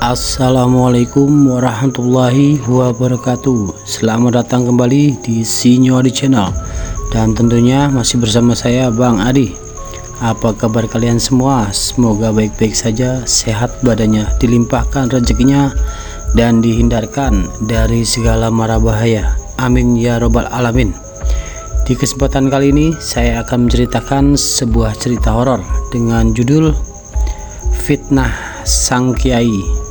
Assalamualaikum warahmatullahi wabarakatuh. Selamat datang kembali di Sinyo Adi Channel, dan tentunya masih bersama saya Bang Adi. Apa kabar kalian semua? Semoga baik-baik saja, sehat badannya, dilimpahkan rezekinya, dan dihindarkan dari segala mara bahaya. Amin ya robbal alamin. Di kesempatan kali ini saya akan menceritakan sebuah cerita horor dengan judul Fitnah Sang Kiai.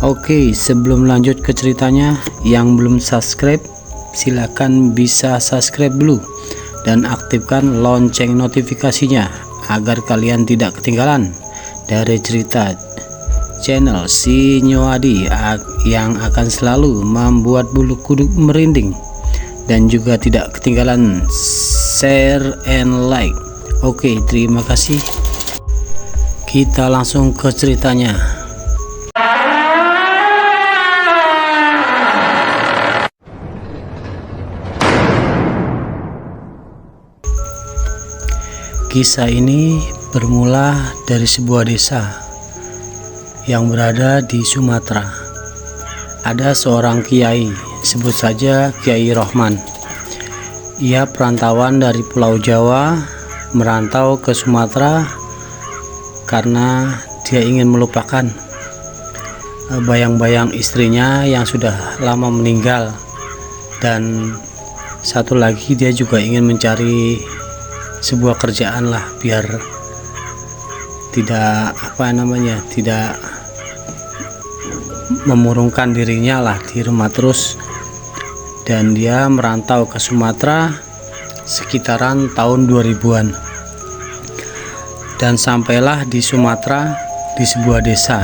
Oke, sebelum lanjut ke ceritanya, yang belum subscribe silakan bisa subscribe dulu dan aktifkan lonceng notifikasinya agar kalian tidak ketinggalan dari cerita channel Sinyo Adi yang akan selalu membuat bulu kuduk merinding, dan juga tidak ketinggalan share and like. Oke, terima kasih. Kita langsung ke ceritanya. Kisah ini bermula dari sebuah desa yang berada di Sumatera. Ada seorang kiai, sebut saja Kiai Rohman. Ia perantauan dari Pulau Jawa merantau ke Sumatera karena dia ingin melupakan bayang-bayang istrinya yang sudah lama meninggal, dan satu lagi dia juga ingin mencari sebuah kerjaan lah, biar tidak tidak memurungkan dirinya lah di rumah terus. Dan dia merantau ke Sumatera sekitaran tahun 2000-an, dan sampailah di Sumatera di sebuah desa.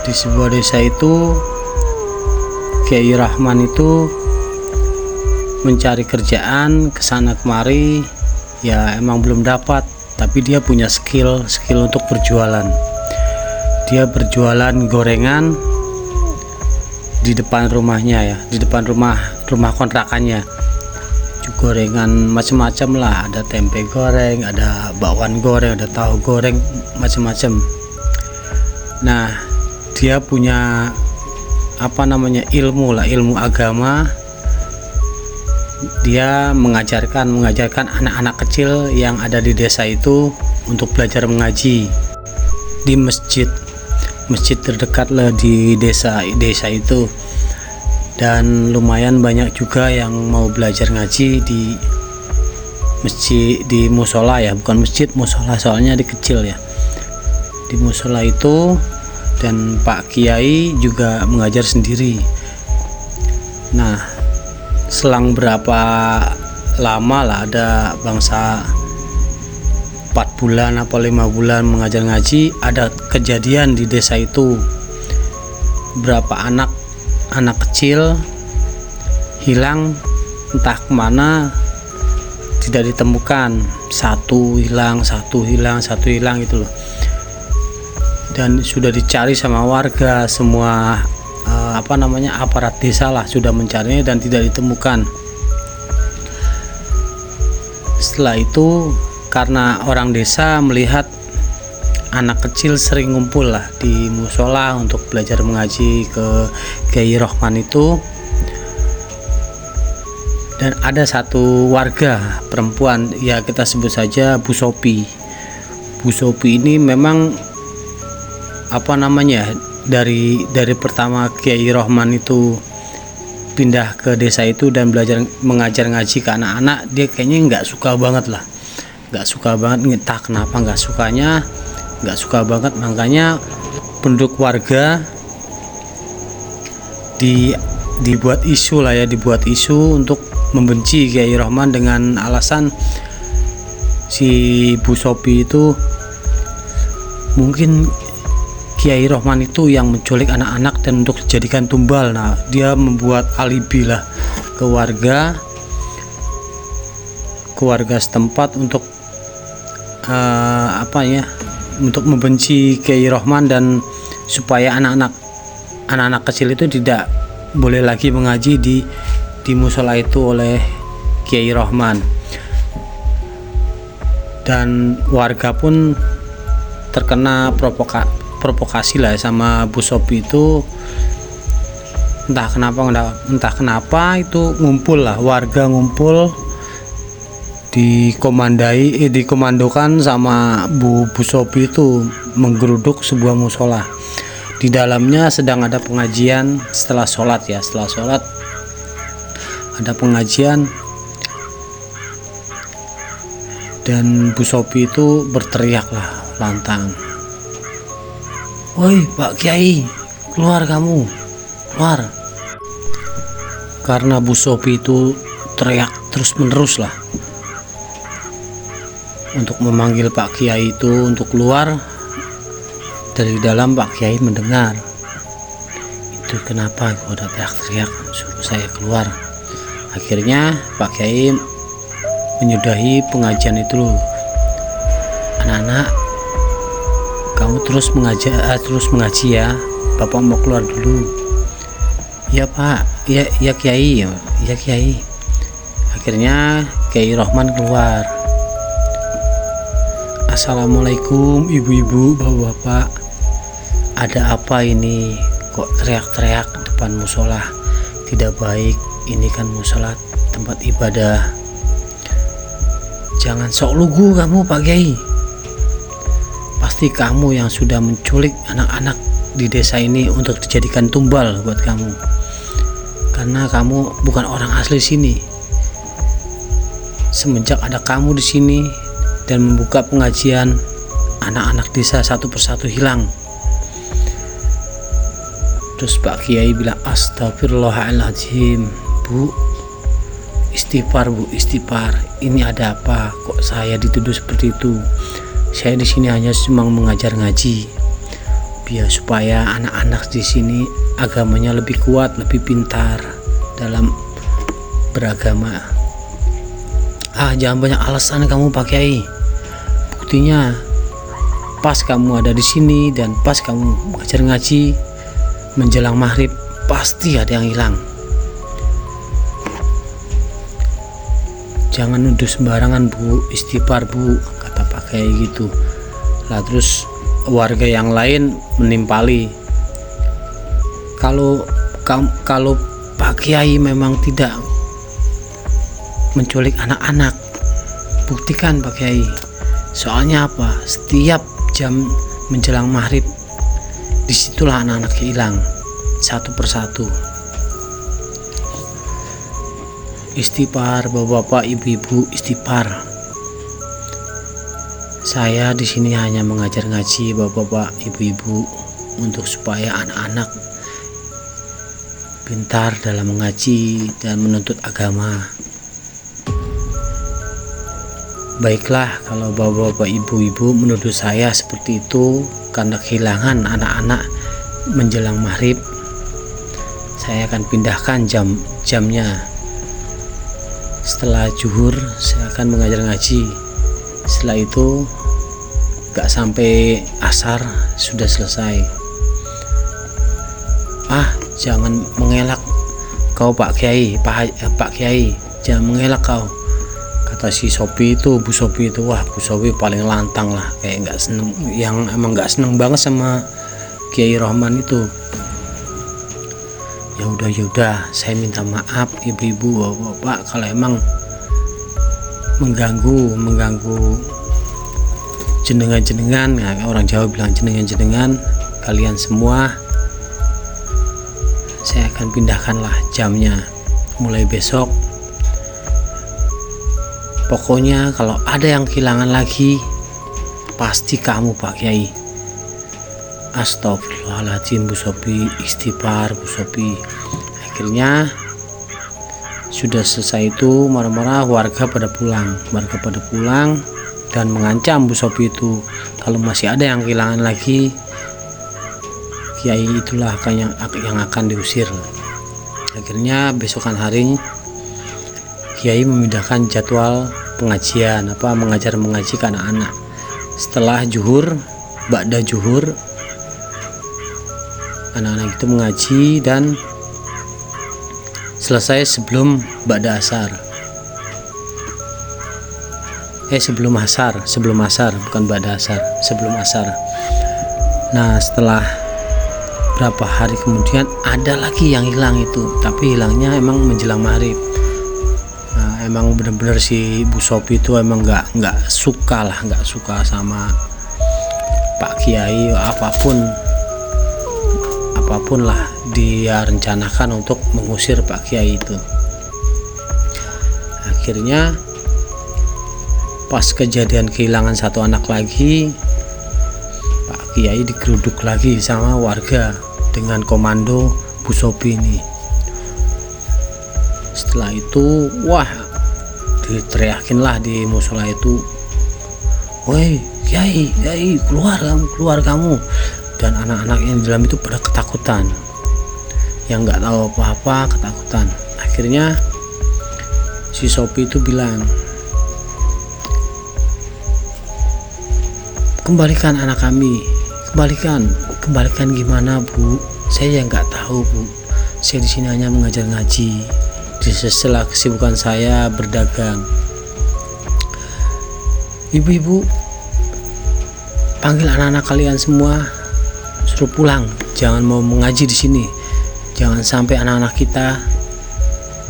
Di sebuah desa itu Kiai Rahman itu mencari kerjaan kesana kemari, ya emang belum dapat, tapi dia punya skill untuk berjualan. Dia berjualan gorengan di depan rumahnya, ya di depan rumah kontrakannya. Gorengan macam-macam lah, ada tempe goreng, ada bakwan goreng, ada tahu goreng, macam-macam. Nah, dia punya ilmu agama. Dia mengajarkan anak-anak kecil yang ada di desa itu untuk belajar mengaji di masjid terdekat lah di desa itu. Dan lumayan banyak juga yang mau belajar ngaji di masjid, di musola, ya bukan masjid, musola, soalnya di kecil ya, di musola itu. Dan Pak Kiai juga mengajar sendiri. Nah, selang berapa lama lah, ada bangsa 4 bulan atau 5 bulan mengajar ngaji, ada kejadian di desa itu. Berapa anak kecil hilang, entah kemana, tidak ditemukan. Satu hilang gitu loh. Dan sudah dicari sama warga, semua aparat desa lah sudah mencarinya dan tidak ditemukan. Setelah itu, karena orang desa melihat anak kecil sering ngumpul lah di musola untuk belajar mengaji ke Kiai Rohman itu, dan ada satu warga perempuan, ya kita sebut saja Bu Sopi. Bu Sopi ini memang dari pertama Kiai Rohman itu pindah ke desa itu dan belajar mengajar ngaji ke anak-anak, dia kayaknya nggak suka banget lah, nggak suka banget, entah kenapa nggak suka banget. Makanya penduduk warga dibuat isu untuk membenci Kiai Rohman dengan alasan si Bu Sopi itu mungkin Kiai Rohman itu yang menculik anak-anak dan untuk dijadikan tumbal. Nah, dia membuat alibi lah ke warga setempat untuk untuk membenci Kiai Rohman dan supaya anak-anak kecil itu tidak boleh lagi mengaji di musola itu oleh Kiai Rohman. Dan warga pun terkena provokasi lah sama Bu Sopi itu, entah kenapa itu warga ngumpul dikomandokan sama Bu Sopi itu menggeruduk sebuah musola. Di dalamnya sedang ada pengajian setelah sholat ada pengajian, dan Bu Sopi itu berteriak lah lantang, "Woi Pak Kiai, keluar kamu, keluar!" Karena Bu Sopi itu teriak terus menerus lah untuk memanggil Pak Kiai itu untuk keluar. Dari dalam Pak Kiai mendengar, "Itu kenapa kau udah teriak-teriak suruh saya keluar?" Akhirnya Pak Kiai menyudahi pengajian itu. "Anak-anak, kamu terus mengaji ya, Bapak mau keluar dulu." "Ya Pak, ya Kiai, ya Kiai." Akhirnya Kiai Rohman keluar. "Assalamualaikum ibu-ibu, bapak-bapak, ada apa ini? Kok teriak-teriak depan musola? Tidak baik, ini kan musola tempat ibadah. Jangan sok lugu kamu Pak Kiai. Pasti kamu yang sudah menculik anak-anak di desa ini untuk dijadikan tumbal buat kamu. Karena kamu bukan orang asli sini. Semenjak ada kamu di sini dan membuka pengajian, anak-anak desa satu persatu hilang." Terus Pak Kiai bilang, "Astagfirullahaladzim, Bu, istighfar Bu, istighfar. Ini ada apa? Kok saya dituduh seperti itu? Saya di sini hanya cuma mengajar ngaji, biar supaya anak-anak di sini agamanya lebih kuat, lebih pintar dalam beragama." Jangan banyak alasan kamu Pak Kiai. Buktinya pas kamu ada di sini dan pas kamu mengajar ngaji menjelang maghrib pasti ada yang hilang. Jangan nuduh sembarangan Bu, istighfar Bu, kata Pak Kiai gitu. Lah terus warga yang lain menimpali, kalau Pak Kiai memang tidak menculik anak-anak, buktikan Pak Kiai. Soalnya apa? Setiap jam menjelang maghrib disitulah anak-anak hilang satu persatu. Istighfar bapak-bapak, ibu-ibu, istighfar. Saya di sini hanya mengajar ngaji bapak-bapak, ibu-ibu, untuk supaya anak-anak pintar dalam mengaji dan menuntut agama. Baiklah kalau bapak-bapak, ibu-ibu menuduh saya seperti itu karena kehilangan anak-anak menjelang maghrib, saya akan pindahkan jamnya. Setelah zuhur saya akan mengajar ngaji. Setelah itu gak sampai asar sudah selesai. Jangan mengelak kau Pak Kiai, Pak Kiai, jangan mengelak kau, kata si Sopi itu, Bu Sopi itu. Wah, Bu Sopi paling lantang lah, kayak nggak seneng, yang emang nggak seneng banget sama Kiai Rohman itu. Ya udah, saya minta maaf ibu-ibu, bapak, kalau emang mengganggu jenengan, ya, orang Jawa bilang jenengan kalian semua. Saya akan akan pindahkanlah jamnya. Mulai besok pokoknya kalau ada yang kehilangan lagi pasti kamu Pak Kiai. Astagfirullahaladzim Bu Sopi, istighfar Bu Sopi. Akhirnya sudah selesai itu, marah-marah warga pada pulang dan mengancam Bu Sopi itu kalau masih ada yang kehilangan lagi, Kiai itulah yang akan diusir. Akhirnya besokan hari Kiai memindahkan jadwal pengajian, mengaji ke anak-anak. Setelah zuhur, ba'da zuhur, anak-anak itu mengaji dan selesai sebelum ba'da asar. Sebelum asar, bukan ba'da asar, sebelum asar. Nah, setelah berapa hari kemudian ada lagi yang hilang itu, tapi hilangnya emang menjelang maghrib. Nah, emang bener-bener si Bu Sopi itu emang nggak suka sama Pak Kiai. Apapun lah dia rencanakan untuk mengusir Pak Kiai itu. Akhirnya pas kejadian kehilangan satu anak lagi, Pak Kiai digeruduk lagi sama warga dengan komando Bu Sopi ini. Setelah itu diteriakin lah di musola itu, "Woi Kiai, keluar kamu." Dan anak-anak yang di dalam itu pada ketakutan, yang nggak tahu apa-apa ketakutan. Akhirnya si Sopi itu bilang, "Kembalikan anak kami, kembalikan gimana Bu? Saya nggak tahu Bu. Saya di sini hanya mengajar ngaji. Di sela kesibukan saya berdagang. Ibu-ibu, panggil anak-anak kalian semua, suruh pulang. Jangan mau mengaji di sini. Jangan sampai anak-anak kita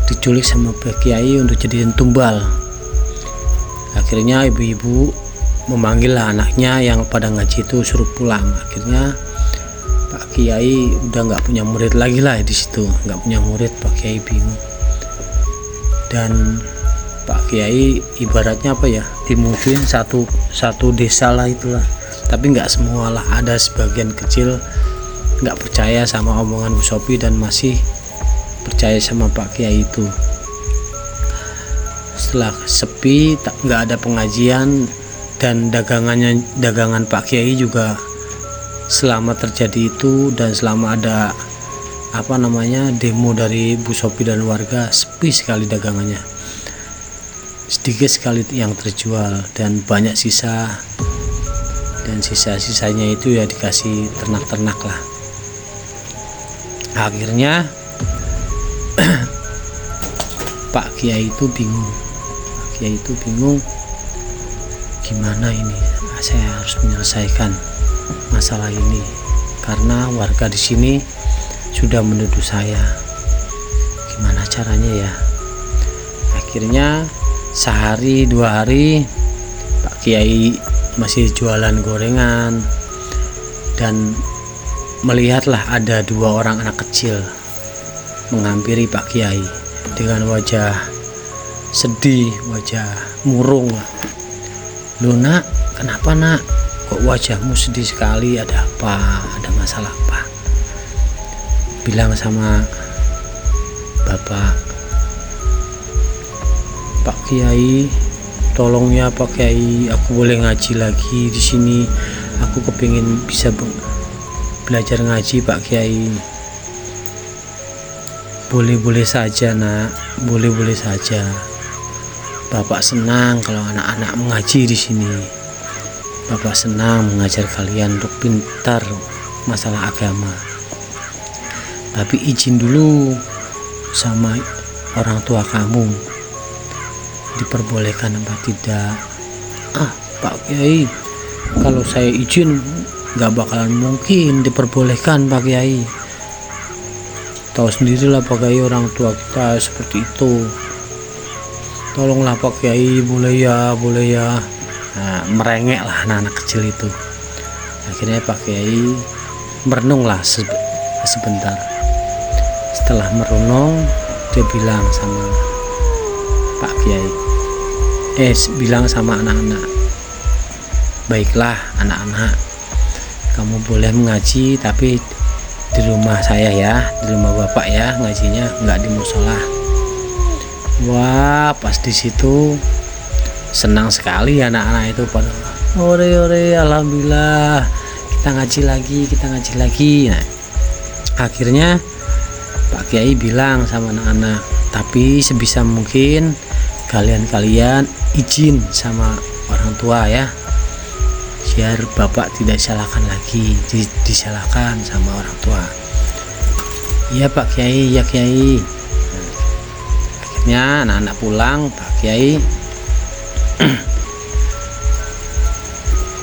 diculik sama Pak Kiai untuk jadiin tumbal." Akhirnya ibu-ibu memanggil anaknya yang pada ngaji itu suruh pulang. Akhirnya Pak Kiai udah nggak punya murid lagi lah di situ, nggak punya murid. Pak Kiai bingung. Dan Pak Kiai ibaratnya dimusuhin satu desa lah itulah. Tapi nggak semua lah, ada sebagian kecil nggak percaya sama omongan Bu Sopi dan masih percaya sama Pak Kiai itu. Setelah sepi, nggak ada pengajian, dan dagangan Pak Kiai juga selama terjadi itu dan selama ada demo dari Bu Sopi dan warga, sepi sekali dagangannya. Sedikit sekali yang terjual dan banyak sisa, dan sisa-sisanya itu ya dikasih ternak-ternak lah. Akhirnya Pak Kiai itu bingung, gimana ini, saya harus menyelesaikan masalah ini karena warga di sini sudah menuduh saya. Gimana caranya ya? Akhirnya sehari 2 hari Pak Kiai masih jualan gorengan dan melihatlah ada 2 orang anak kecil menghampiri Pak Kiai dengan wajah sedih, wajah murung. "Loh Nak, kenapa Nak? Kok wajahmu sedih sekali? Ada apa? Ada masalah apa?" Bilang sama bapak, "Pak Kiai, tolong ya Pak Kiai, aku boleh ngaji lagi di sini. Aku kepingin bisa belajar ngaji Pak Kiai." "Boleh-boleh saja Nak, boleh-boleh saja. Bapak senang kalau anak-anak mengaji di sini. Bapak senang mengajar kalian untuk pintar masalah agama. Tapi izin dulu sama orang tua kamu, diperbolehkan apa tidak?" "Pak Kiai, kalau saya izin nggak bakalan mungkin diperbolehkan Pak Kiai. Tahu sendirilah Pak Kiai, orang tua kita seperti itu. Tolonglah Pak Kiai, boleh ya." Nah, merengek lah anak-anak kecil itu. Akhirnya Pak Kiai merenung lah sebentar. Setelah merenung, dia bilang sama Pak Kiai, bilang sama anak-anak, baiklah anak-anak, kamu boleh mengaji tapi di rumah saya ya, di rumah bapak ya, ngajinya nggak di musola. Wah, pas di situ senang sekali anak-anak itu pada ore, alhamdulillah kita ngaji lagi. Nah, akhirnya Pak Kiai bilang sama anak-anak, tapi sebisa mungkin kalian izin sama orang tua ya, biar bapak tidak disalahkan lagi, disalahkan sama orang tua. Iya Pak Kiai, ya Kiai. Akhirnya anak-anak pulang, Pak Kiai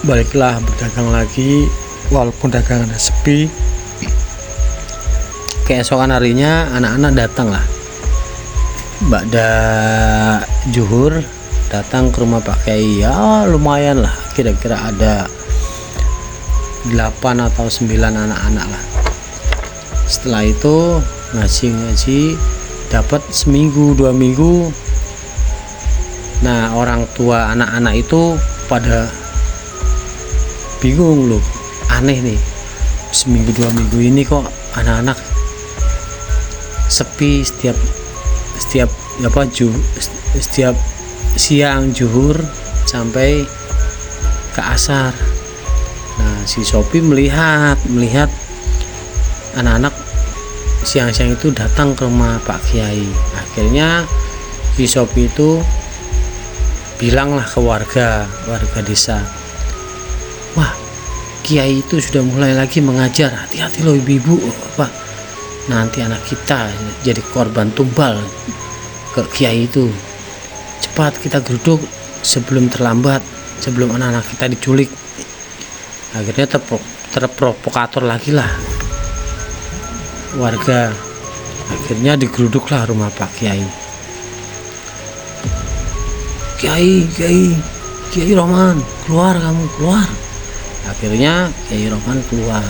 baliklah berdagang lagi, walaupun dagangannya sepi. Keesokan harinya anak-anak datang lah, ba'da zuhur datang ke rumah Pak Kiai. Ya lumayan lah, kira-kira ada 8 atau 9 anak-anak lah. Setelah itu ngaji dapat seminggu 2 minggu. Nah, orang tua anak-anak itu pada bingung loh, aneh nih, seminggu 2 minggu ini kok anak-anak sepi setiap siang zuhur sampai ke asar. Nah, si Sopi melihat anak-anak siang-siang itu datang ke rumah Pak Kiai. Akhirnya si Sopi itu bilanglah ke warga desa, wah, Kiai itu sudah mulai lagi mengajar, hati-hati loh ibu-ibu, Pak, nanti anak kita jadi korban tumbal ke Kiai itu. Cepat kita geruduk sebelum terlambat, sebelum anak-anak kita diculik. Akhirnya terprovokator lagi lah warga. Akhirnya digeruduklah rumah Pak Kiai. Kiai Roman, keluar kamu, keluar. Akhirnya Kiai Roman keluar.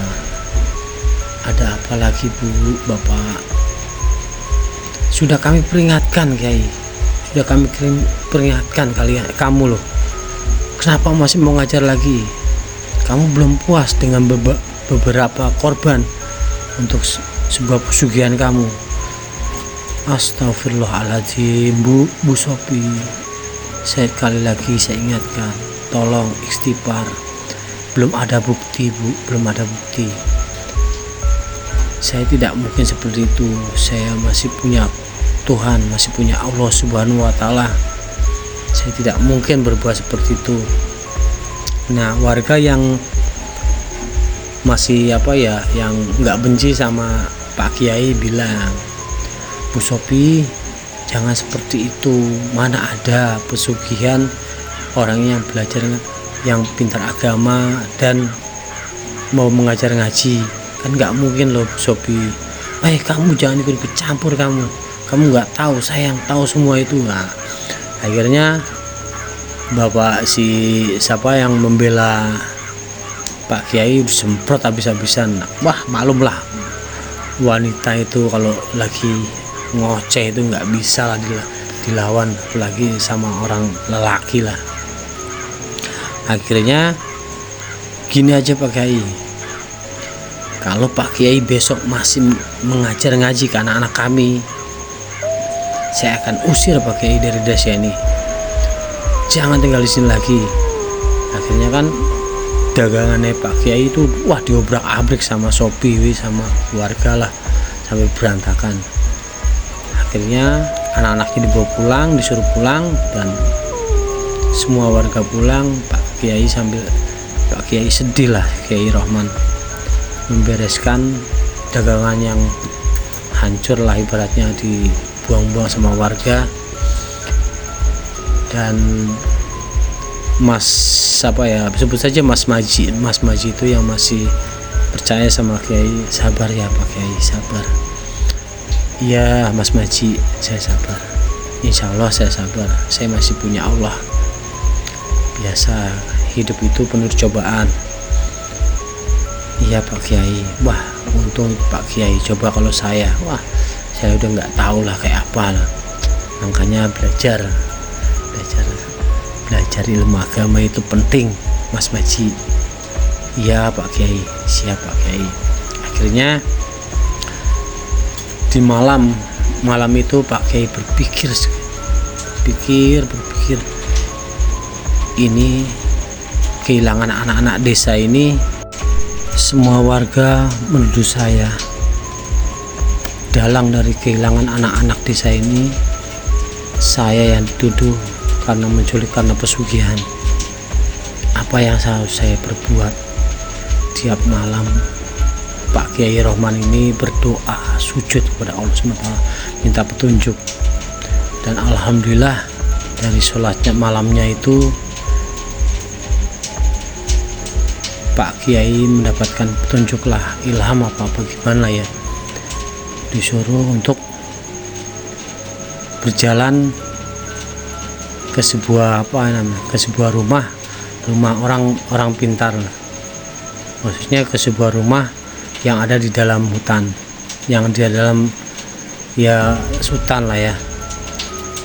Ada apa lagi Bu, Bapak? Sudah kami peringatkan Kiai, sudah kami peringatkan kamu loh, kenapa masih mau ngajar lagi? Kamu belum puas dengan beberapa korban untuk sebuah pesugihan kamu. Astagfirullahaladzim Bu Sopi, sekali lagi saya ingatkan, tolong istighfar. Belum ada bukti Bu, belum ada bukti. Saya tidak mungkin seperti itu. Saya masih punya Tuhan, masih punya Allah Subhanahu wa Ta'ala. Saya tidak mungkin berbuat seperti itu. Nah, warga yang masih yang nggak benci sama Pak Kiai bilang, Bu Sopi, jangan seperti itu. Mana ada pesugihan orang yang belajar, yang pintar agama dan mau mengajar ngaji, kan nggak mungkin loh Bu Sopi. Kamu jangan ikut campur, kamu nggak tahu, saya yang tahu semua itu. Nah, akhirnya bapak siapa yang membela Pak Kiai disemprot habis-habisan. Wah, malum lah, wanita itu kalau lagi ngoceh itu nggak bisa lah dilawan, apalagi sama orang lelaki lah. Akhirnya gini aja Pak Kiai, kalau Pak Kiai besok masih mengajar ngaji ke anak-anak kami, saya akan usir Pak Kiai dari desa ini. Jangan tinggal di sini lagi. Akhirnya kan dagangannya Pak Kiai itu diobrak-abrik sama Sopi, sama keluarga lah, sampai berantakan. Akhirnya anak-anaknya dibawa pulang, disuruh pulang, dan semua warga pulang. Pak Kiai sedih lah, Kiai Rohman, membereskan dagangan yang hancur lah, ibaratnya dibuang-buang sama warga. Dan sebut saja Mas Maji itu yang masih percaya sama Kiai, sabar ya Pak Kiai, sabar. Iya Mas Maji, saya sabar, insya Allah saya sabar, saya masih punya Allah. Biasa, hidup itu penuh cobaan. Iya Pak Kiai. Wah, untung Pak Kiai, coba kalau saya, saya udah nggak tahu lah kayak apa lah. Makanya belajar ilmu agama itu penting, Mas Maji. Iya Pak Kiai, siap Pak Kiai. Akhirnya di malam itu Pak Kiai berpikir, ini kehilangan anak-anak desa ini. Semua warga menuduh saya dalang dari kehilangan anak-anak desa ini. Saya yang dituduh karena menculik karena pesugihan. Apa yang harus saya perbuat? Tiap malam Pak Kiai Rohman ini berdoa, sujud kepada Allah SWT, minta petunjuk. Dan alhamdulillah dari sholatnya malamnya itu Pak Kiai mendapatkan petunjuk lah, ilham apa gimana ya, disuruh untuk berjalan ke sebuah rumah orang pintar, maksudnya ke sebuah rumah yang ada di dalam hutan, yang di dalam ya hutan lah ya.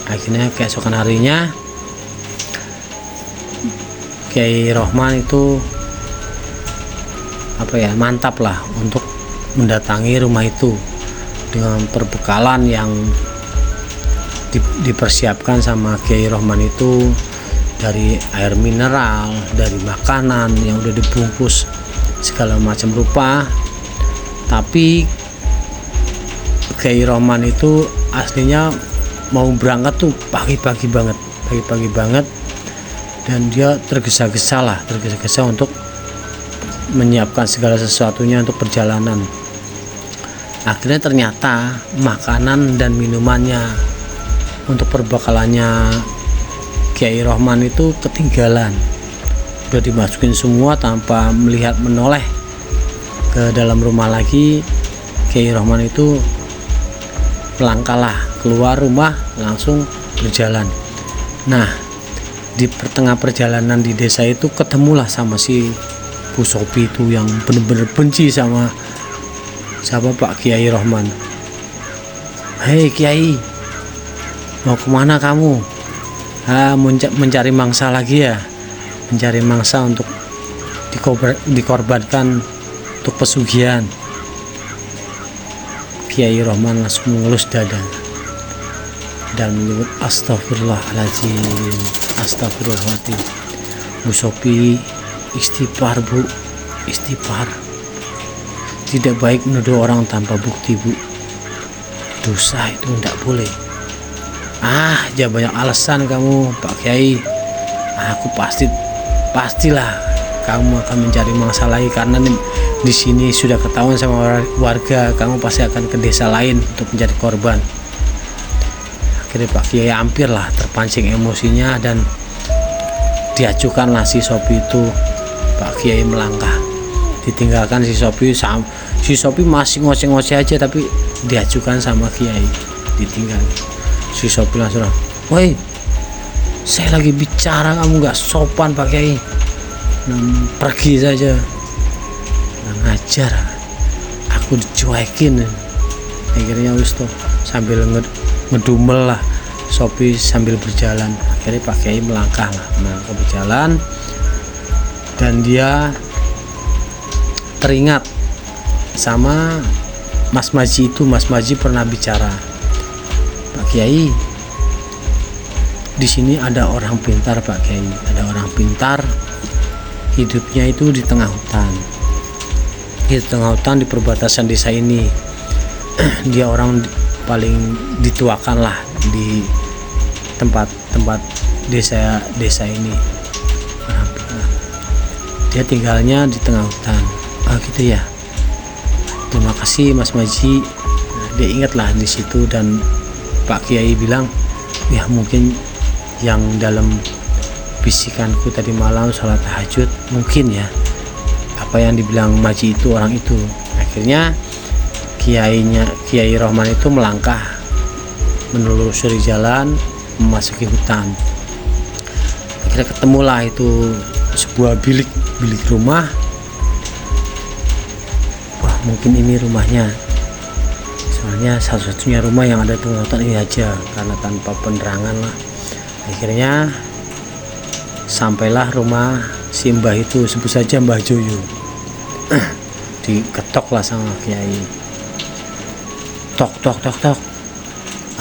Akhirnya keesokan harinya Kiai Rohman itu mantap lah untuk mendatangi rumah itu dengan perbekalan yang dipersiapkan sama Kiai Rohman itu, dari air mineral, dari makanan yang udah dibungkus segala macam rupa. Tapi Kiai Rohman itu aslinya mau berangkat tuh pagi-pagi banget, dan dia tergesa-gesa untuk menyiapkan segala sesuatunya untuk perjalanan. Akhirnya ternyata makanan dan minumannya untuk perbekalannya Kiai Rohman itu ketinggalan, udah dimasukin semua tanpa melihat menoleh ke dalam rumah lagi. Kiai Rohman itu melangkahlah keluar rumah, langsung berjalan. Nah, di tengah perjalanan di desa itu ketemulah sama si Bu Sopi itu yang bener-bener benci sama Pak Kiai Rohman. Hei Kiai, mau kemana kamu? Mencari mangsa lagi ya? Mencari mangsa untuk dikorbankan untuk pesugihan. Kiai Rohman langsung mengelus dada dan menyebut astagfirullahaladzim, astagfirullahaladzim. Bu Sopi, istighfar Bu, istighfar. Tidak baik menuduh orang tanpa bukti Bu, dosa itu tidak boleh. Jangan banyak alasan kamu Pak Kiai. Aku pastilah kamu akan mencari mangsa lagi, karena di sini sudah ketahuan sama warga, kamu pasti akan ke desa lain untuk mencari korban. Akhirnya Pak Kiai hampirlah terpancing emosinya dan diajukanlah si Sopi itu. Pak Kiai melangkah, ditinggalkan si Sopi masih ngoceh-ngoceh aja, tapi diajukan sama Kiai, ditinggal. Si Sopi langsung, woi, saya lagi bicara, kamu nggak sopan Pak Kiai, pergi saja. Ngajar, aku dicuekin. Akhirnya wis tuh, sambil ngedumel lah Sopi sambil berjalan. Akhirnya Pak Kiai melangkah berjalan, dan dia teringat sama Mas Maji itu. Mas Maji pernah bicara, Pak Kiai, di sini ada orang pintar Pak Kiai, ada orang pintar, hidupnya itu di tengah hutan. Di tengah hutan, di perbatasan desa ini. Dia orang paling dituakan lah di tempat desa ini. Dia tinggalnya di tengah hutan. Gitu ya. Terima kasih Mas Maji. Dia ingatlah di situ, dan Pak Kiai bilang, ya mungkin yang dalam bisikanku tadi malam sholat tahajud, mungkin ya apa yang dibilang Maji itu orang itu. Akhirnya Kiai Rohman itu melangkah menelusuri jalan memasuki hutan. Akhirnya ketemulah itu sebuah bilik rumah. Wah, mungkin ini rumahnya. soalnya satu-satunya rumah yang ada di hutan ini aja, karena tanpa penerangan lah. Akhirnya sampailah rumah si Mbah itu, sebut saja Mbah Joyo. Diketok lah sama Kiai. Tok tok tok tok.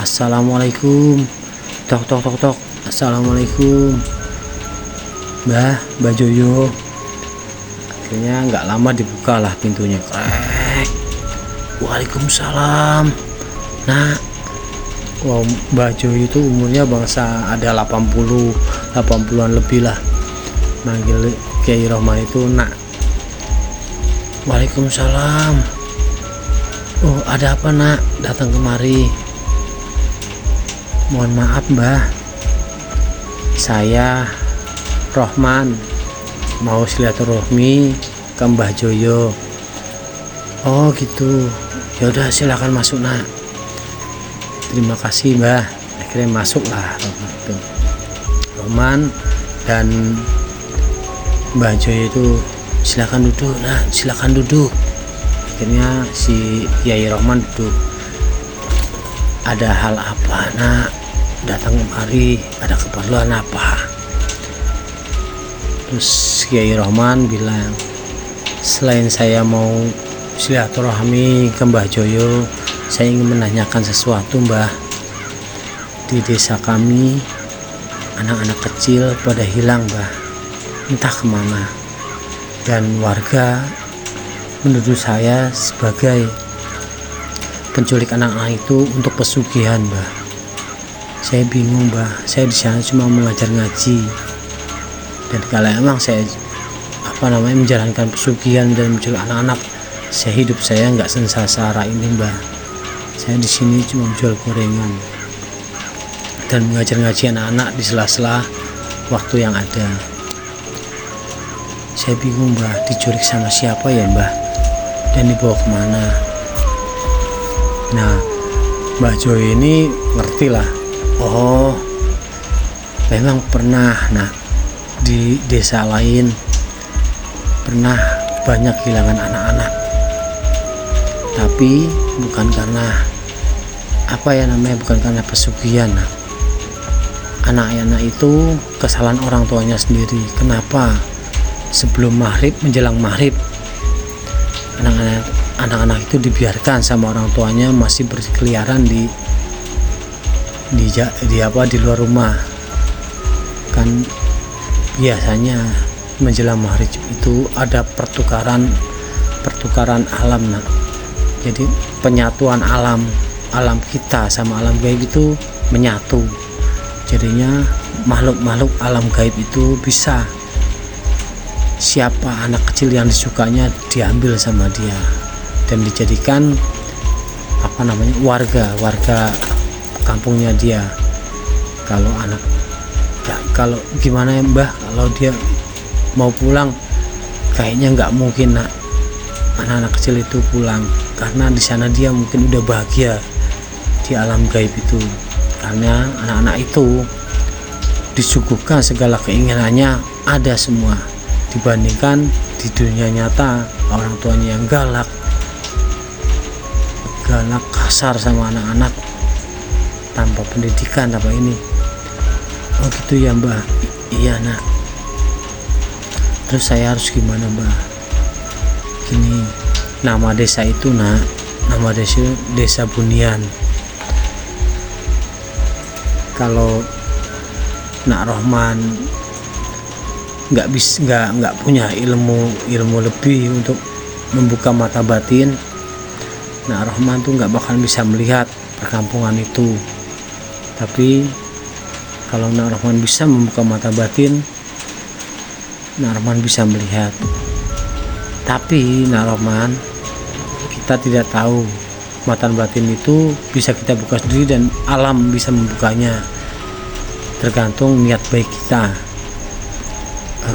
Assalamualaikum. Tok tok tok tok. Assalamualaikum. Mbah Joyo. Akhirnya nggak lama dibuka lah pintunya. Krek. Waalaikumsalam. Nah, wow, Mbah Joyo itu umurnya bangsa ada 80-an lebih lah. Manggil Kiai Rohman itu nak. Waalaikumsalam. Oh, ada apa nak datang kemari? Mohon maaf Mbah, saya Rohman mau silaturahmi ke Mbah Joyo. Oh gitu, ya udah silakan masuk nak. Terima kasih Mbah. Akhirnya masuklah Rohman dan Mbah Joyo itu, silakan duduk nak, silakan duduk. Akhirnya si Kiai Rohman duduk. Ada hal apa nak datang kemari, ada keperluan apa? Terus Kiai Rohman bilang, selain saya mau silaturahmi ke Mbah Joyo, saya ingin menanyakan sesuatu Mbah. Di desa kami anak-anak kecil pada hilang Mbah, entah kemana, dan warga menuduh saya sebagai penculik anak-anak itu untuk pesugihan Mbah. Saya bingung Mbah, saya di sana cuma mengajar ngaji, dan kalau emang saya menjalankan pesugihan dan menculik anak-anak, hidup saya nggak sensasara ini Mbah. Saya di sini cuma menjual gorengan dan mengajar ngaji anak-anak di sela-sela waktu yang ada. Saya bingung Mbah, diculik sama siapa ya Mbah, dan dibawa kemana? Nah, Mbah Joyo ini ngerti lah. Oh, memang pernah di desa lain pernah banyak kehilangan anak-anak, tapi bukan karena bukan karena pesugihan. Anak-anak itu kesalahan orang tuanya sendiri. Kenapa sebelum maghrib, menjelang maghrib, anak-anak itu dibiarkan sama orang tuanya masih berkeliaran di luar rumah. Kan biasanya menjelang maghrib itu ada pertukaran alam nak. Jadi penyatuan alam kita sama alam gaib itu menyatu. Jadinya makhluk alam gaib itu bisa, siapa anak kecil yang disukanya diambil sama dia dan dijadikan warga kampungnya dia. Kalau gimana ya Mbah, kalau dia mau pulang kayaknya nggak mungkin nak, anak-anak kecil itu pulang, karena di sana dia mungkin udah bahagia di alam gaib itu, karena anak-anak itu disuguhkan segala keinginannya ada semua, dibandingkan di dunia nyata orang tuanya yang galak kasar sama anak-anak tanpa pendidikan apa ini. Oh gitu ya Mbah. Iya nak. Terus saya harus gimana Mbah? Gini, nama desa itu nak, nama desa Bunian. Kalau Nak Rohman nggak punya ilmu lebih untuk membuka mata batin, Nak Rohman tuh nggak bakal bisa melihat perkampungan itu. Tapi kalau Nak Rohman bisa membuka mata batin, Nak Rohman bisa melihat. Tapi Nak Rohman, kita tidak tahu mata batin itu bisa kita buka sendiri dan alam bisa membukanya, tergantung niat baik kita.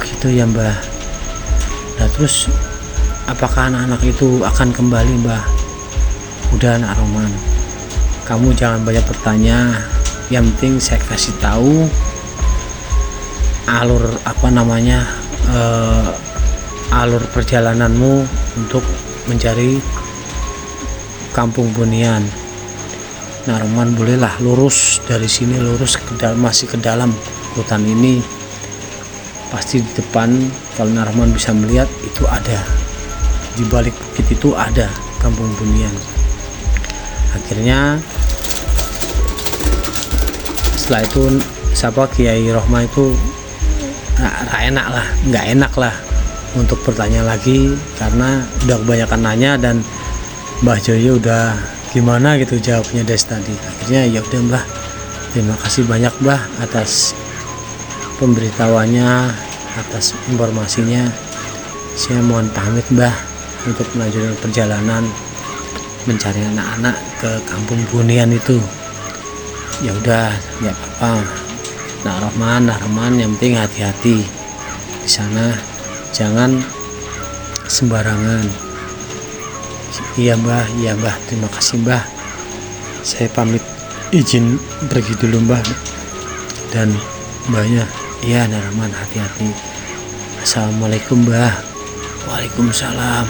Gitu ya Mbah. Nah terus apakah anak-anak itu akan kembali Mbah? Udah Nak Rohman, kamu jangan banyak bertanya, yang penting saya kasih tahu alur perjalananmu untuk mencari kampung Bunian. Nah Rohman bolehlah lurus dari sini, lurus ke masih ke dalam hutan ini. Pasti di depan kalau Rohman bisa melihat itu ada, di balik bukit itu ada kampung Bunian. Akhirnya setelah itu Kiai Rohman itu nggak enak lah untuk bertanya lagi karena udah kebanyakan nanya dan Mbah Joyo udah gimana gitu jawabnya dari tadi. Akhirnya ya udah Mbah, terima kasih banyak Mbah atas pemberitahuannya, atas informasinya. Saya mohon pamit Mbah untuk melanjutkan perjalanan mencari anak-anak ke kampung Bunian itu. Ya udah, nggak apa-apa. Nak Rohman, yang penting hati-hati di sana, jangan sembarangan. Iya Mbah, terima kasih Mbah. Saya pamit izin pergi dulu Mbah. Dan Mbahnya, iya Nak Rohman, hati-hati. Assalamualaikum Mbah. Waalaikumsalam.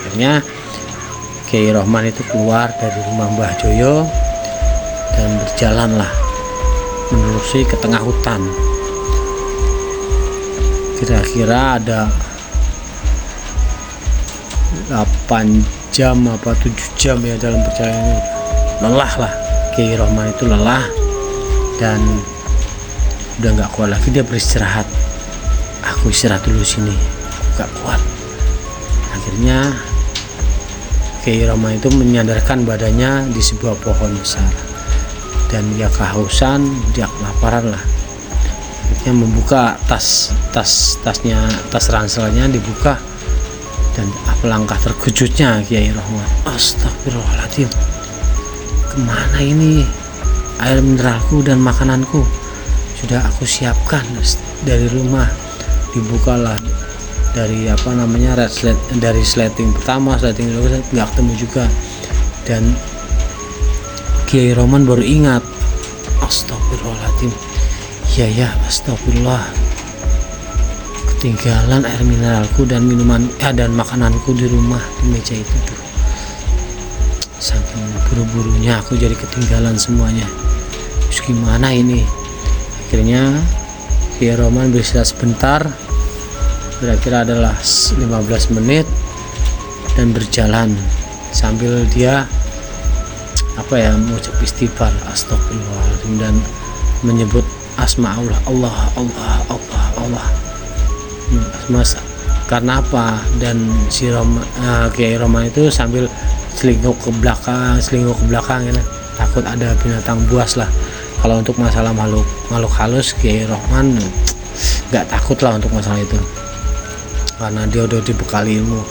Akhirnya Kiai Rohman itu keluar dari rumah Mbah Joyo dan berjalanlah menelusuri ke tengah hutan. Kira-kira ada 8 jam apa 7 jam ya dalam perjalanan. Lelah lah, Kiai Rohman itu lelah dan udah nggak kuat lagi, dia beristirahat. Aku istirahat dulu sini, nggak kuat. Akhirnya Kiai Rohman itu menyandarkan badannya di sebuah pohon besar dan dia kehausan, dia kelaparan lah. Akhirnya membuka tas ranselnya dibuka dan alangkah terkejutnya Kiai Rohman. Astagfirullahaladzim, kemana ini air mineralku dan makananku? Sudah aku siapkan dari rumah. Dibukalah dari dari sleting pertama, sleting kedua nggak ketemu juga. Dan Kiai Rohman baru ingat, astagfirullahaladzim, ya astagfirullah, ketinggalan air mineralku dan minuman dan makananku di rumah di meja itu tuh. Saking buru-burunya aku jadi ketinggalan semuanya. Terus gimana ini? Akhirnya Kiai Rohman beristirahat sebentar, kira-kira adalah 15 menit, dan berjalan sambil dia mengucap istighfar, astagfirullahaladzim, dan menyebut asma Allah. Mas, karena apa? Dan si Kiai Rohman itu sambil selingkuh ke belakang ya, takut ada binatang buas lah. Kalau untuk masalah makhluk halus, Kiai Rohman nggak takut lah untuk masalah itu karena dia udah dibekali ilmu.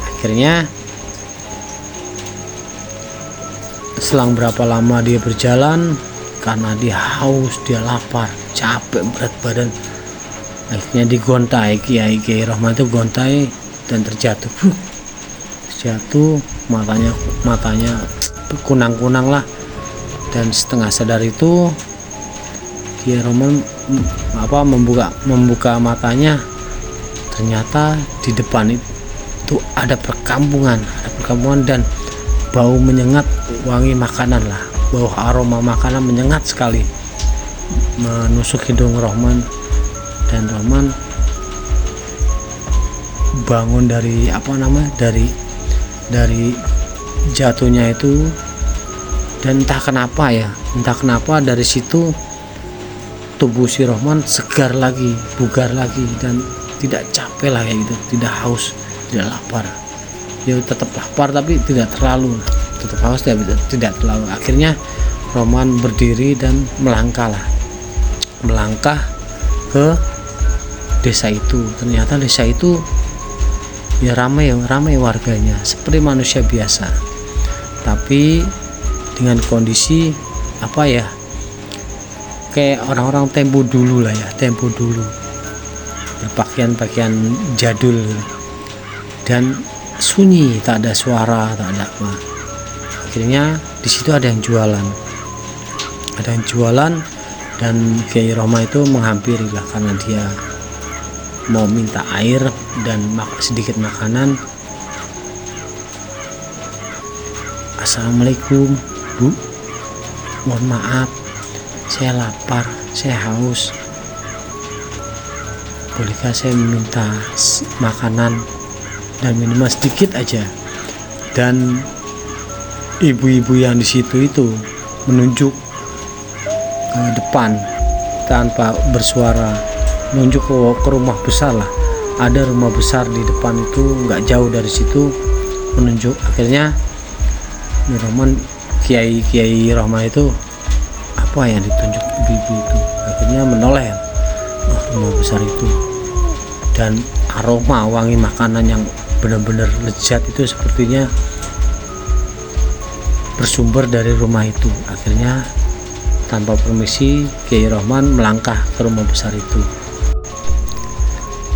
Akhirnya selang berapa lama dia berjalan, karena dia haus, dia lapar, capek, berat badan, akhirnya digontai. Kiai Rohman itu gontai dan terjatuh. Matanya kunang-kunang lah, dan setengah sadar itu Kiai Rohman membuka matanya. Ternyata di depan itu ada perkampungan dan bau menyengat, wangi makanan lah, bau aroma makanan menyengat sekali menusuk hidung Rohman. Dan Rohman bangun dari dari jatuhnya itu, dan entah kenapa dari situ tubuh si Rohman segar lagi, bugar lagi, dan tidak capek lah kayak gitu, tidak haus, tidak lapar. Dia tetap lapar tapi tidak terlalu, tetap haus tapi tidak terlalu. Akhirnya Rohman berdiri dan melangkah ke desa itu. Ternyata desa itu ya ramai warganya seperti manusia biasa, tapi dengan kondisi kayak orang-orang tempo dulu pakaian jadul, dan sunyi, tak ada suara, tak ada apa. Akhirnya di situ ada yang jualan, dan Kiai Rohman itu menghampiri lah karena dia mau minta air dan sedikit makanan. Assalamualaikum Bu, mohon maaf, saya lapar, saya haus, bolehkah saya meminta makanan dan minuman sedikit aja. Dan ibu-ibu yang di situ itu menunjuk ke depan tanpa bersuara, menunjuk ke rumah besar lah. Ada rumah besar di depan itu, nggak jauh dari situ, menunjuk. Akhirnya Rohman, Kiai Rohman itu apa yang ditunjuk ibu itu, akhirnya menoleh rumah besar itu, dan aroma wangi makanan yang benar-benar lezat itu sepertinya bersumber dari rumah itu. Akhirnya tanpa permisi Kiai Rohman melangkah ke rumah besar itu.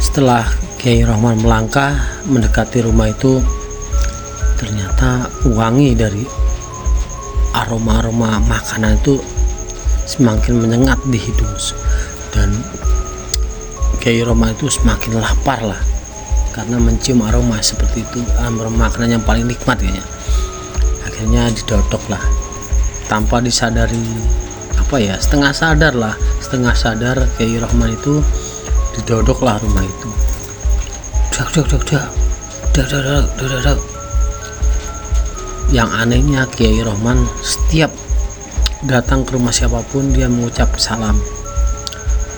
Setelah Kiai Rohman melangkah mendekati rumah itu, ternyata wangi dari aroma makanan itu semakin menyengat di hidung, dan Kiai Rohman itu semakin lapar lah karena mencium aroma seperti itu, aroma makanan yang paling nikmat kayaknya. Akhirnya didodok lah tanpa disadari, setengah sadar Kiai Rohman itu didodok lah rumah itu. Dak. Yang anehnya Kiai Rohman setiap datang ke rumah siapapun dia mengucap salam,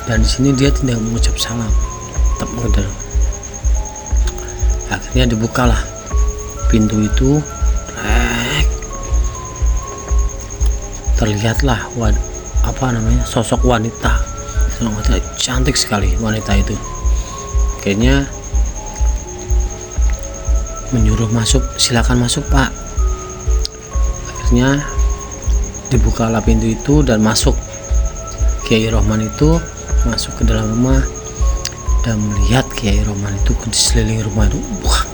dan di sini dia tidak mengucap salam, tetap modern. Akhirnya dibukalah pintu itu, terlihatlah sosok wanita cantik sekali. Wanita itu kayaknya menyuruh masuk, silakan masuk Pak. Akhirnya dibukalah pintu itu dan masuk. Kiai Rohman itu masuk ke dalam rumah dan melihat Kiai Rohman itu di sekeliling rumah itu, wah,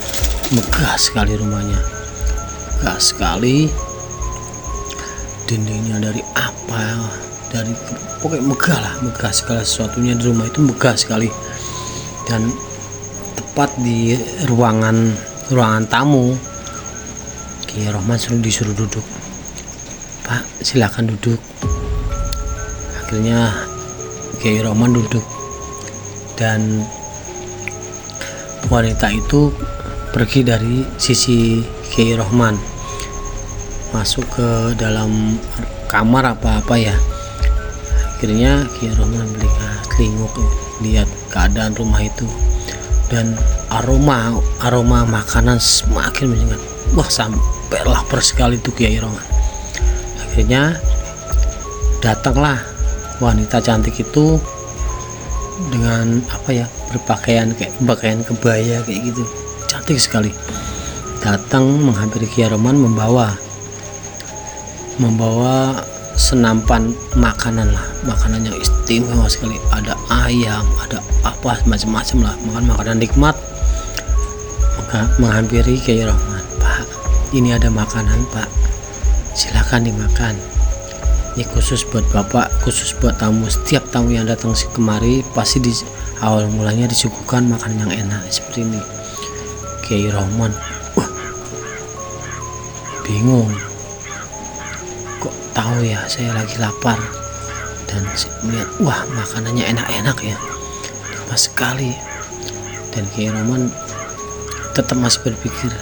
megah sekali rumahnya, megah sekali. Dindingnya dari pokoknya megah segala sesuatunya di rumah itu megah sekali. Dan tepat di ruangan tamu, Kiai Rohman disuruh duduk. Pak, silakan duduk. Akhirnya Kiai Rohman duduk, dan wanita itu pergi dari sisi Kiai Rohman, masuk ke dalam kamar ya. Akhirnya Kiai Rohman melingkuk lihat keadaan rumah itu, dan aroma makanan semakin menyengat. Wah, sampai lapar sekali tuh Kiai Rohman. Akhirnya datanglah wanita cantik itu dengan berpakaian kayak pakaian kebaya kayak gitu, cantik sekali. Datang menghampiri Kiai Rohman membawa senampan makanan yang istimewa sekali. Ada ayam, ada macam-macam lah, makanan nikmat. Maka menghampiri Kiai Rohman, Pak, ini ada makanan Pak, silakan dimakan. Ini khusus buat Bapak, khusus buat tamu. Setiap tamu yang datang kemari pasti di awal mulanya disuguhkan makanan yang enak seperti ini. Kiai Rohman bingung, kok tahu ya saya lagi lapar, dan melihat wah makanannya enak-enak ya, nikmat sekali. Dan Kiai Rohman tetap masih berpikir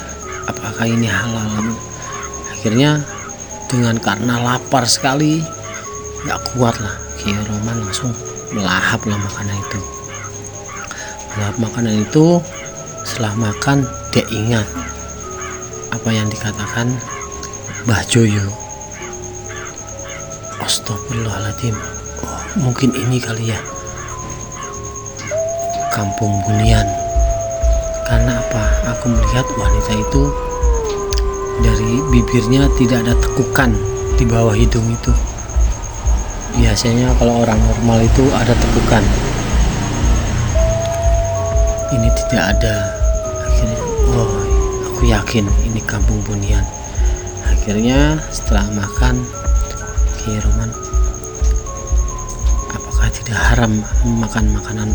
apakah ini halal. Akhirnya karena lapar sekali, nggak kuat lah, Kiai Rohman langsung melahap lah makanan itu. Setelah makan dia ingat apa yang dikatakan Mbah Joyo. Astagfirullahaladzim, mungkin ini kali ya Kampung Bunian. Karena aku melihat wanita itu dari bibirnya tidak ada tekukan di bawah hidung itu. Biasanya kalau orang normal itu ada tekukan, ini tidak ada. Akhirnya aku yakin ini Kampung Bunian. Akhirnya setelah makan, Kiai Rohman, apakah tidak haram makan makanan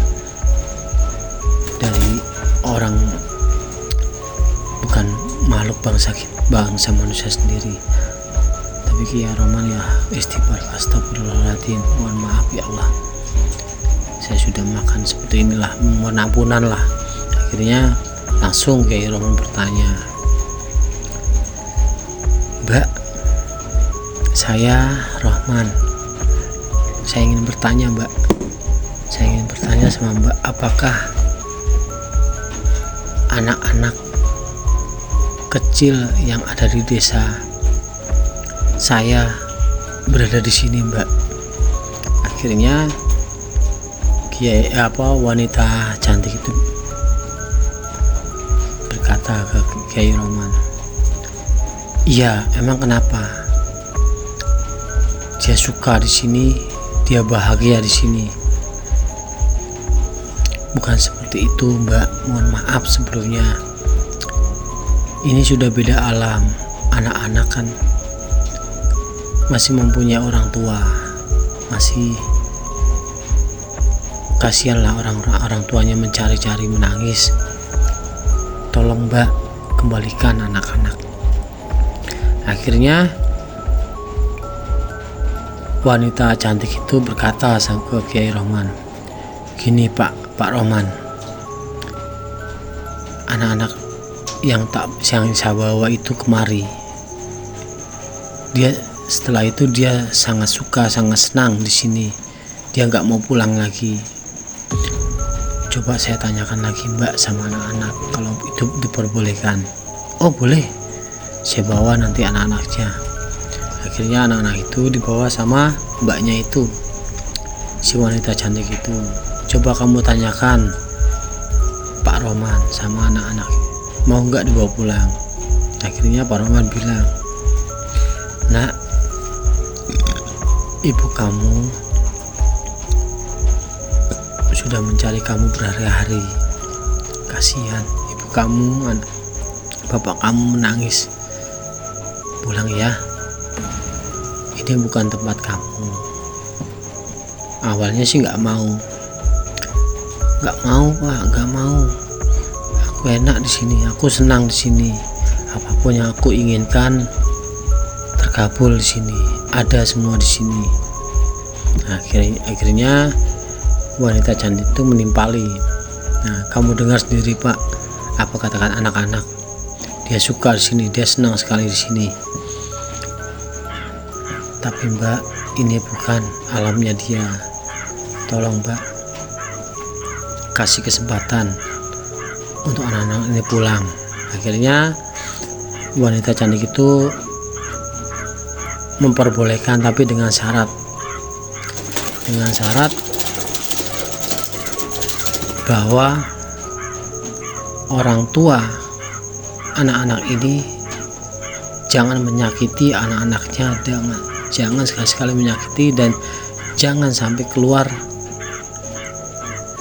dari orang bukan makhluk bangsa manusia sendiri, tapi Tapi Kiai Roman ya istighfar, astagfirullahaladzim, mohon maaf ya Allah, saya sudah makan seperti inilah, mohon ampunan lah. Akhirnya langsung Kiai Roman bertanya, Mbak, saya Rohman, saya ingin bertanya Mbak, saya ingin bertanya sama Mbak, apakah anak-anak kecil yang ada di desa saya berada di sini Mbak? Akhirnya wanita cantik itu berkata ke Kiai Roman, iya, emang kenapa? Dia suka di sini, dia bahagia di sini. Bukan seperti itu Mbak, mohon maaf sebelumnya. Ini sudah beda alam. Anak-anak kan masih mempunyai orang tua, masih kasihanlah orang tuanya mencari-cari, menangis. Tolong Mbak, kembalikan anak-anak. Akhirnya wanita cantik itu berkata ke Kiai Roman, gini Pak Roman, anak-anak yang saya bawa itu kemari, setelah itu dia sangat suka, sangat senang di sini. Dia nggak mau pulang lagi. Coba saya tanyakan lagi Mbak sama anak-anak, kalau itu diperbolehkan. Oh boleh, saya bawa nanti anak-anaknya. Akhirnya anak-anak itu dibawa sama mbaknya itu, si wanita cantik itu. Coba kamu tanyakan Pak Roman sama anak-anak, mau nggak dibawa pulang? Akhirnya Pak Roman bilang, Nak, ibu kamu sudah mencari kamu berhari-hari. Kasihan ibu kamu, bapak kamu menangis. Pulang ya, ini bukan tempat kamu. Awalnya sih nggak mau Pak, nggak mau. Aku enak di sini, aku senang di sini. Apapun yang aku inginkan terkabul di sini, ada semua di sini. Akhirnya wanita cantik itu menimpali. Nah, kamu dengar sendiri Pak, apa katakan anak-anak. Dia suka di sini, dia senang sekali di sini. Tapi Mbak, ini bukan alamnya dia. Tolong Mbak, kasih kesempatan untuk anak-anak ini pulang. Akhirnya wanita cantik itu memperbolehkan, tapi dengan syarat bahwa orang tua anak-anak ini jangan menyakiti anak-anaknya, jangan sekali-sekali menyakiti, dan jangan sampai keluar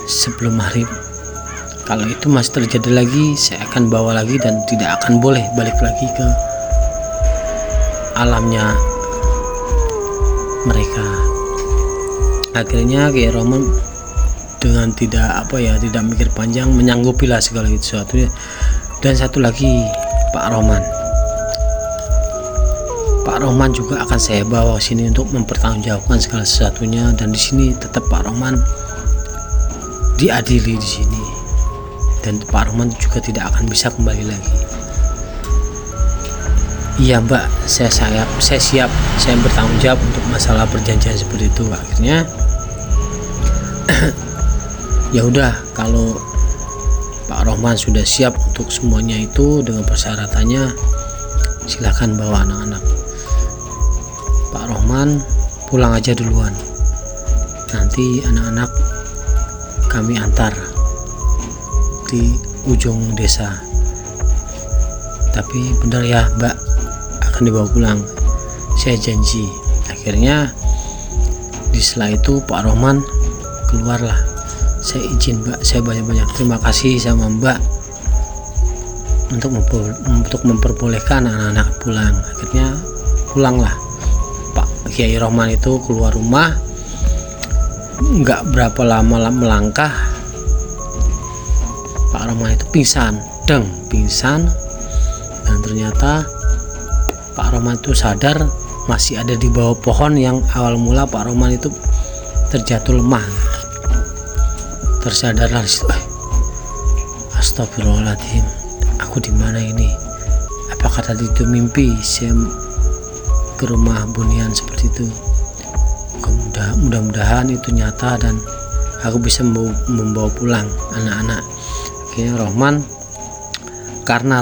sebelum maghrib. Kalau itu masih terjadi lagi, saya akan bawa lagi dan tidak akan boleh balik lagi ke alamnya mereka. Akhirnya Kiai Roman dengan tidak mikir panjang menyanggupilah segala sesuatu. Dan satu lagi, Pak Roman juga akan saya bawa sini untuk mempertanggungjawabkan segala sesuatunya, dan di sini tetap Pak Roman diadili di sini, dan Pak Roman juga tidak akan bisa kembali lagi. Iya Mbak, saya siap, saya bertanggung jawab untuk masalah perjanjian seperti itu. Akhirnya ya udah, kalau Pak Roman sudah siap untuk semuanya itu dengan persyaratannya, silahkan bawa anak-anak. Pak Roman pulang aja duluan, nanti anak-anak kami antar di ujung desa. Tapi benar ya Mbak, akan dibawa pulang, saya janji. Akhirnya setelah itu Pak Roman keluarlah. Saya izin Mbak, saya banyak-banyak terima kasih sama Mbak untuk memperbolehkan anak-anak pulang. Akhirnya pulanglah Pak Kiai Roman itu keluar rumah. Nggak berapa lama melangkah, Pak Roman itu pingsan. Dan ternyata Pak Roman itu sadar masih ada di bawah pohon yang awal mula Pak Rohman itu terjatuh lemah. Tersadarlah di situ, astagfirullahaladzim, aku di mana ini? Apakah tadi itu mimpi saya ke rumah Bunian seperti itu? Mudah-mudahan itu nyata dan aku bisa membawa pulang anak-anak. Akhirnya Rohman, karena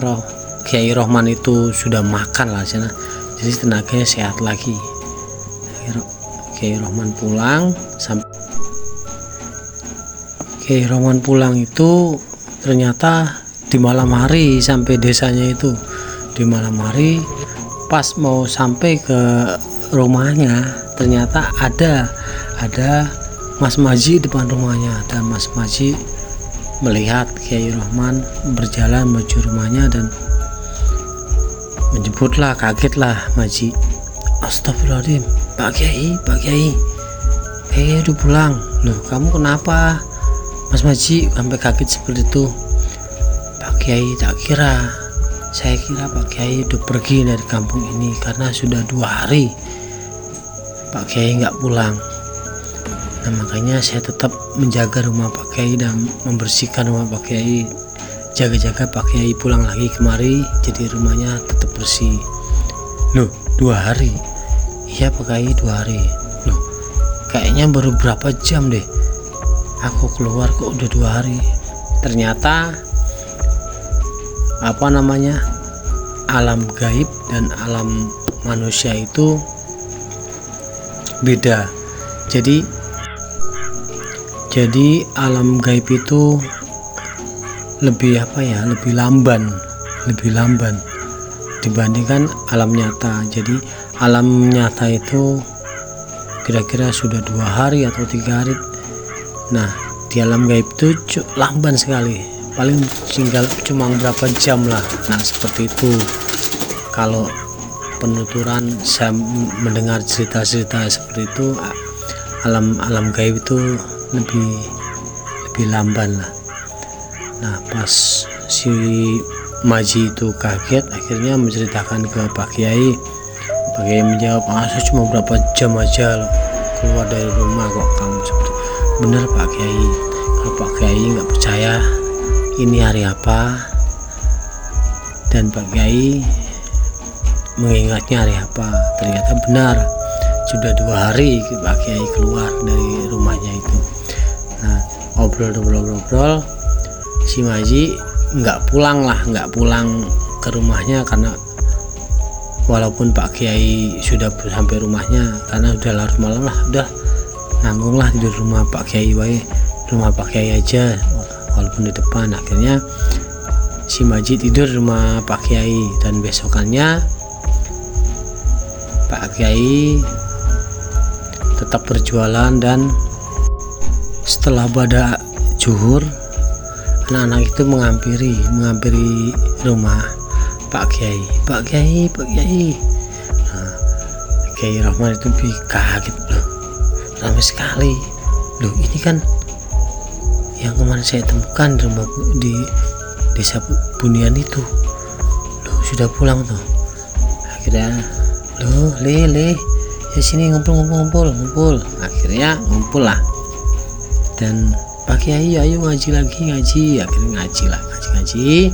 Kiai Rohman itu sudah makan lah sana, jadi tenaganya sehat lagi. Kiai Rohman pulang, sampai Kiai Rohman pulang itu ternyata di malam hari sampai desanya itu. Di malam hari pas mau sampai ke rumahnya, ternyata ada Mas Maji depan rumahnya, dan Mas Maji melihat Kiai Rohman berjalan menuju rumahnya dan menjemputlah, kagetlah Maji. Astagfirullahaladzim, Pak Kiai udah pulang. Loh, kamu kenapa Mas Maji sampai kaget seperti itu? Pak Kiai, saya kira Pak Kiai udah pergi dari kampung ini karena sudah 2 hari Pak Kiai nggak pulang. Nah, makanya saya tetap menjaga rumah Pak Kiai dan membersihkan rumah Pak Kiai, jaga-jaga Pak Kiai pulang lagi kemari, jadi rumahnya tetap bersih. Loh, 2 hari? Iya Pak Kiai, 2 hari. Loh, kayaknya baru berapa jam deh aku keluar kok udah 2 hari. Ternyata alam gaib dan alam manusia itu beda. Jadi alam gaib itu lebih lamban dibandingkan alam nyata. Jadi alam nyata itu kira-kira sudah 2 hari atau 3 hari. Nah, di alam gaib itu lamban sekali, paling tinggal cuma berapa jam lah. Nah, seperti itu. Kalau penuturan saya mendengar cerita-cerita seperti itu, alam gaib itu lebih lamban lah. Nah, pas si Maji itu kaget, akhirnya menceritakan ke Pak Kiai. Pak Kiai menjawab, saya cuma berapa jam aja loh keluar dari rumah kok kamu seperti. Bener Pak Kiai. Kalau Pak Kiai nggak percaya ini hari apa, dan Pak Kiai mengingatnya hari apa, ternyata benar sudah 2 hari Pak Kiai keluar dari rumahnya itu. Nah, obrol si Maji nggak pulang ke rumahnya, karena walaupun Pak Kiai sudah sampai rumahnya, karena udah larut malam lah, udah nanggunglah di rumah Pak Kiai rumah Pak Kiai aja walaupun di depan. Akhirnya si Maji tidur di rumah Pak Kiai, dan besokannya Pak Kiai tetap berjualan, dan setelah pada zuhur anak-anak itu menghampiri rumah Pak Kiai. Nah, Kiai Rohman itu kaget, loh, ramai sekali. Loh, ini kan yang kemarin saya temukan di desa Bunian itu. Loh, sudah pulang tuh. Akhirnya, loh, le ya sini ngumpul. Akhirnya ngumpul lah, dan Pak Kiai ayo ngaji lagi. Akhirnya ngaji.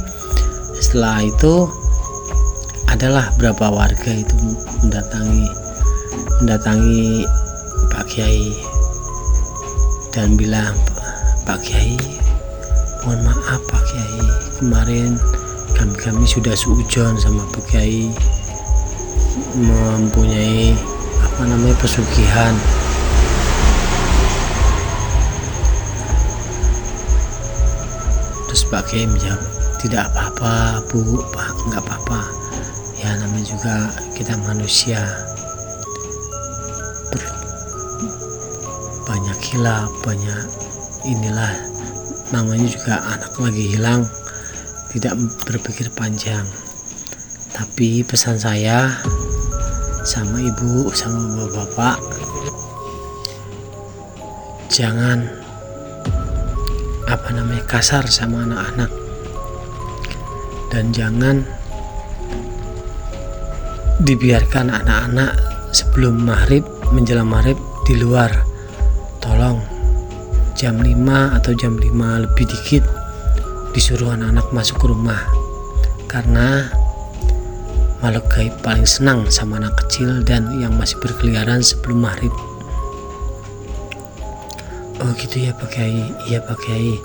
Setelah itu adalah berapa warga itu mendatangi Pak Kiai dan bilang, Pak Kiai, mohon maaf Pak Kiai, kemarin kami sudah seujon sama Pak Kiai, mempunyai pesugihan. Terus Pak Kiai menjawab, tidak apa-apa Bu, Pak, nggak apa-apa. Ya, namanya juga kita manusia, banyak hilaf, banyak inilah, namanya juga anak lagi hilang, tidak berpikir panjang. Tapi pesan saya sama ibu sama bapak, jangan kasar sama anak-anak, dan jangan dibiarkan anak-anak sebelum maghrib, menjelang maghrib di luar. Tolong jam 5 atau jam 5 lebih dikit disuruh anak-anak masuk ke rumah, karena makhluk gaib paling senang sama anak kecil dan yang masih berkeliaran sebelum maghrib. Oh gitu ya Pak Kiai. Iya Pak Kiai.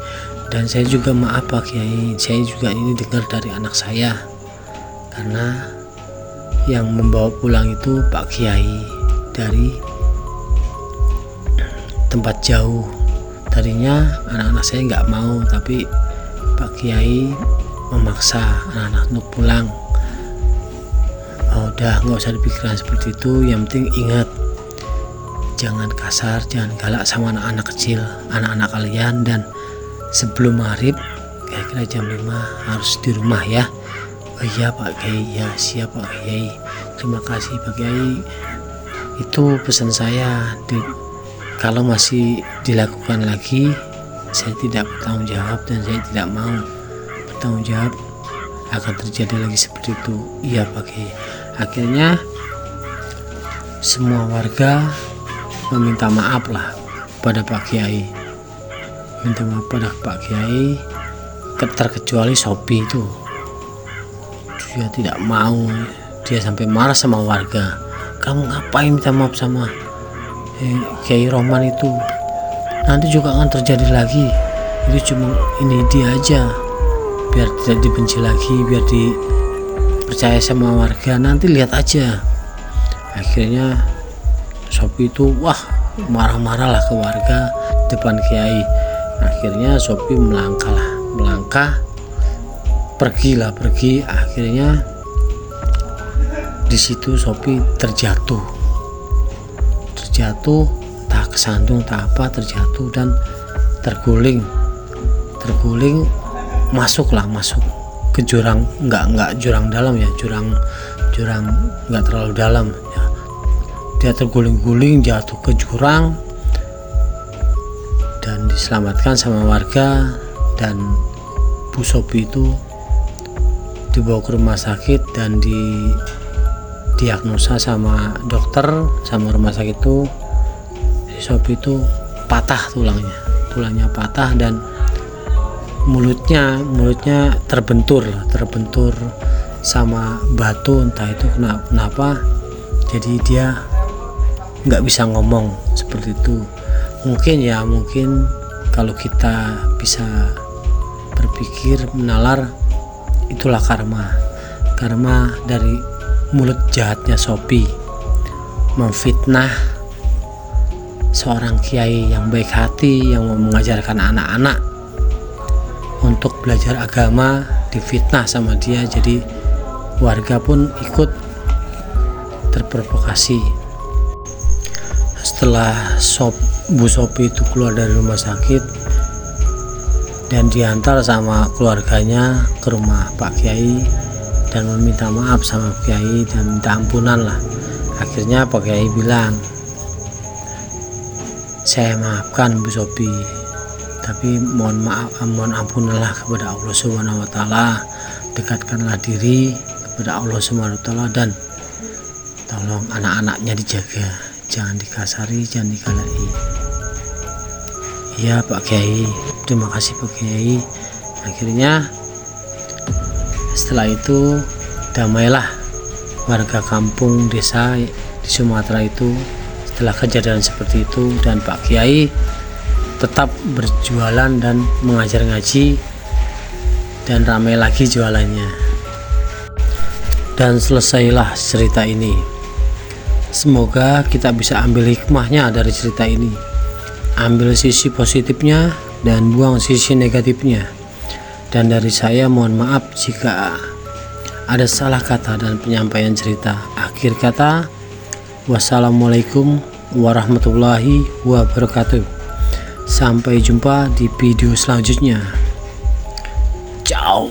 Dan saya juga maaf Pak Kiai, saya juga ini dengar dari anak saya, karena yang membawa pulang itu Pak Kiai dari tempat jauh. Tadinya anak-anak saya nggak mau, tapi Pak Kiai memaksa anak-anak untuk pulang. Oh, udah nggak usah dipikirkan seperti itu, yang penting ingat, jangan kasar, jangan galak sama anak-anak kecil, anak-anak kalian. Dan sebelum maghrib kira-kira jam 5 harus di rumah ya. Oh iya Pak Kiai, ya siap Pak Kiai. Terima kasih Pak Kiai. Itu pesan saya. Kalau masih dilakukan lagi, saya tidak bertanggung jawab dan saya tidak mau bertanggung jawab akan terjadi lagi seperti itu. Iya Pak Kiai. Akhirnya semua warga meminta maaf lah pada Pak Kiai, minta maaf pada Pak Kiai, terkecuali Sopi itu. Dia tidak mau, dia sampai marah sama warga. Kamu ngapain minta maaf sama Kiai Rohman itu? Nanti juga akan terjadi lagi. Itu cuma ini dia aja, biar tidak dibenci lagi, biar dipercaya sama warga. Nanti lihat aja. Akhirnya Sopi itu marah-marah lah ke warga depan Kiai. Akhirnya Sopi melangkah pergi. Akhirnya di situ Sopi terjatuh, tak kesantung tak apa, terjatuh dan terguling masuk ke jurang, enggak jurang dalam ya, jurang enggak terlalu dalam ya. Dia terguling-guling jatuh ke jurang dan diselamatkan sama warga. Dan Bu Sopi itu dibawa ke rumah sakit dan didiagnosa sama dokter, sama rumah sakit itu si Sopi itu patah tulangnya patah dan mulutnya terbentur sama batu, entah itu kenapa jadi dia nggak bisa ngomong seperti itu. Mungkin kalau kita bisa berpikir menalar, itulah karma dari mulut jahatnya Sopi memfitnah seorang kiai yang baik hati, yang mau mengajarkan anak-anak untuk belajar agama, difitnah sama dia. Jadi warga pun ikut terprovokasi. Setelah Bu Sopi itu keluar dari rumah sakit dan diantar sama keluarganya ke rumah Pak Kiai dan meminta maaf sama Pak Kiai dan minta ampunan lah. Akhirnya Pak Kiai bilang, saya maafkan Bu Sopi, tapi mohon ampunlah kepada Allah Subhanahu wa taala, dekatkanlah diri kepada Allah Subhanahu wa taala, dan tolong anak-anaknya dijaga, jangan dikasari, jangan digalai. Iya Pak Kiai, terima kasih Pak Kiai. Akhirnya setelah itu damailah warga kampung desa di Sumatera itu setelah kejadian seperti itu, dan Pak Kiai tetap berjualan dan mengajar ngaji dan ramai lagi jualannya. Dan selesailah cerita ini. Semoga kita bisa ambil hikmahnya dari cerita ini, ambil sisi positifnya dan buang sisi negatifnya. Dan dari saya mohon maaf jika ada salah kata dan penyampaian cerita. Akhir kata, wassalamualaikum warahmatullahi wabarakatuh. Sampai jumpa di video selanjutnya. Ciao.